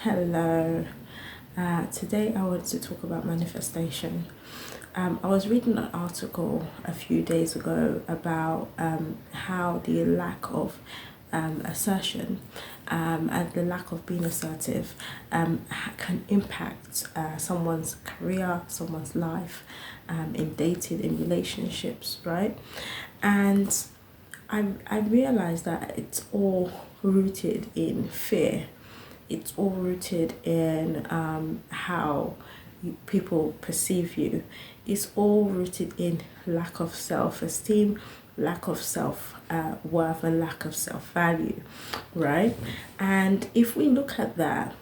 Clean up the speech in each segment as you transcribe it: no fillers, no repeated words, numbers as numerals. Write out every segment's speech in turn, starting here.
Hello. Today I wanted to talk about manifestation. I was reading an article a few days ago about how the lack of assertion and the lack of being assertive can impact someone's career, someone's life, in dating, in relationships, right? And I realized that it's all rooted in fear. It's all rooted in how people perceive you. It's all rooted in lack of self-esteem, lack of self worth, and lack of self-value, right? And if we look at that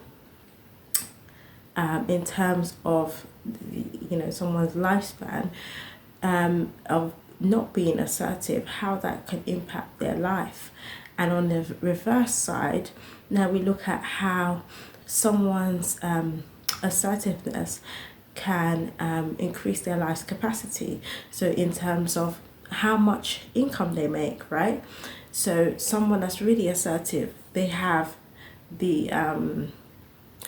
in terms of someone's lifespan, of not being assertive, how that can impact their life. And on the reverse side, now we look at how someone's assertiveness can increase their life's capacity. So, in terms of how much income they make, right? So, someone that's really assertive, they have the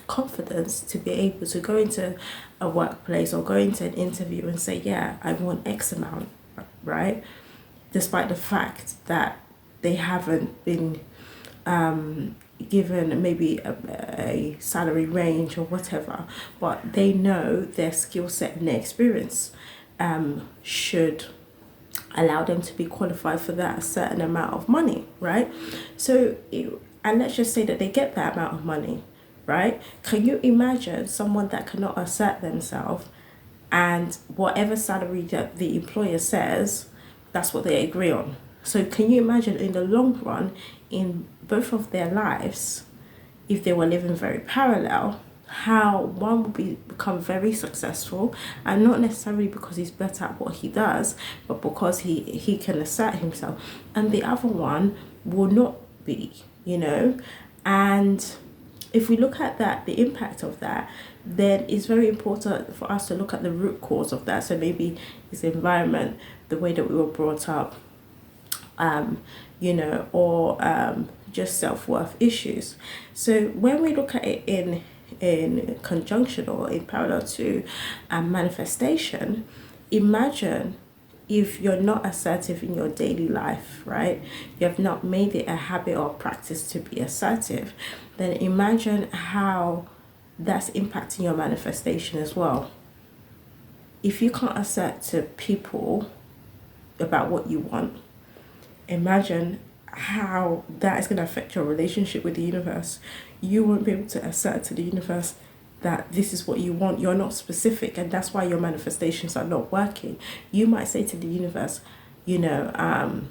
confidence to be able to go into a workplace or go into an interview and say, yeah, I want X amount, right? Despite the fact that they haven't been given maybe a salary range or whatever, but they know their skill set and their experience should allow them to be qualified for that certain amount of money, right? So, and let's just say that they get that amount of money, right? Can you imagine someone that cannot assert themselves and whatever salary that the employer says, that's what they agree on? So can you imagine in the long run, in both of their lives, if they were living very parallel, how one will become very successful, and not necessarily because he's better at what he does, but because he can assert himself, and the other one will not be, and if we look at that, the impact of that, then it's very important for us to look at the root cause of that. So maybe it's the environment, the way that we were brought up, or just self-worth issues. So when we look at it in conjunction or in parallel to manifestation, imagine if you're not assertive in your daily life, right? You have not made it a habit or practice to be assertive, then imagine how that's impacting your manifestation as well. If you can't assert to people about what you want, imagine how that is going to affect your relationship with the universe. You won't be able to assert to the universe that this is what you want. You're not specific, and that's why your manifestations are not working. You might say to the universe, you want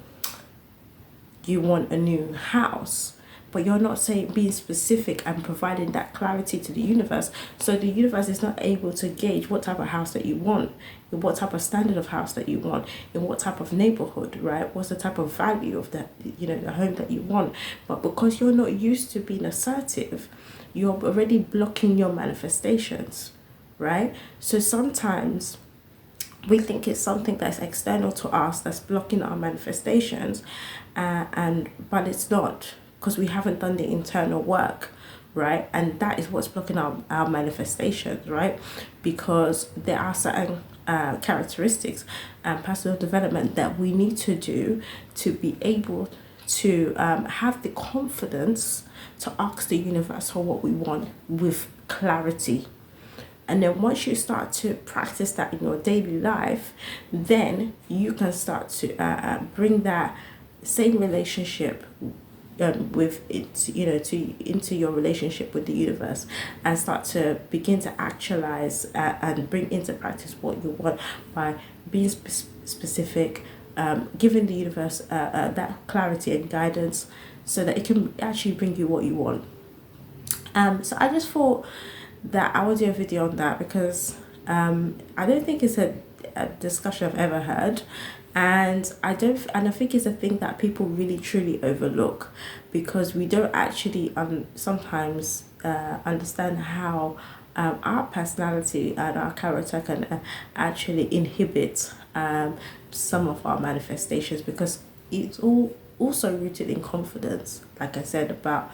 a new house, but you're not saying, being specific and providing that clarity to the universe. So the universe is not able to gauge what type of house that you want, in what type of standard of house that you want, in what type of neighborhood, right? What's the type of value of that, the home that you want. But because you're not used to being assertive, you're already blocking your manifestations, right? So sometimes we think it's something that's external to us that's blocking our manifestations, but it's not, because we haven't done the internal work, right? And that is what's blocking our manifestations, right? Because there are certain characteristics and personal development that we need to do to be able to have the confidence to ask the universe for what we want with clarity. And then once you start to practice that in your daily life, then you can start to bring that same relationship with it, into your relationship with the universe, and start to begin to actualize and bring into practice what you want by being specific, giving the universe that clarity and guidance so that it can actually bring you what you want. So I just thought that I will do a video on that because I don't think it's a discussion I've ever heard, and I think it's a thing that people really truly overlook because we don't actually sometimes understand how our personality and our character can actually inhibit some of our manifestations, because it's all also rooted in confidence, like I said, about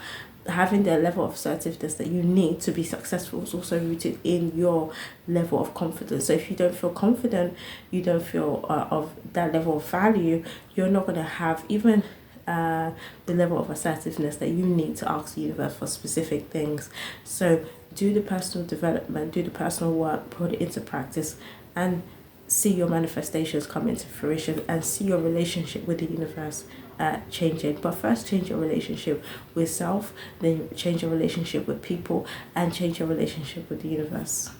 having the level of assertiveness that you need to be successful is also rooted in your level of confidence. So if you don't feel confident, you don't feel of that level of value, you're not going to have even the level of assertiveness that you need to ask the universe for specific things. So do the personal development, do the personal work, put it into practice, and see your manifestations come into fruition, and see your relationship with the universe changing. But first, change your relationship with self, then change your relationship with people, and change your relationship with the universe.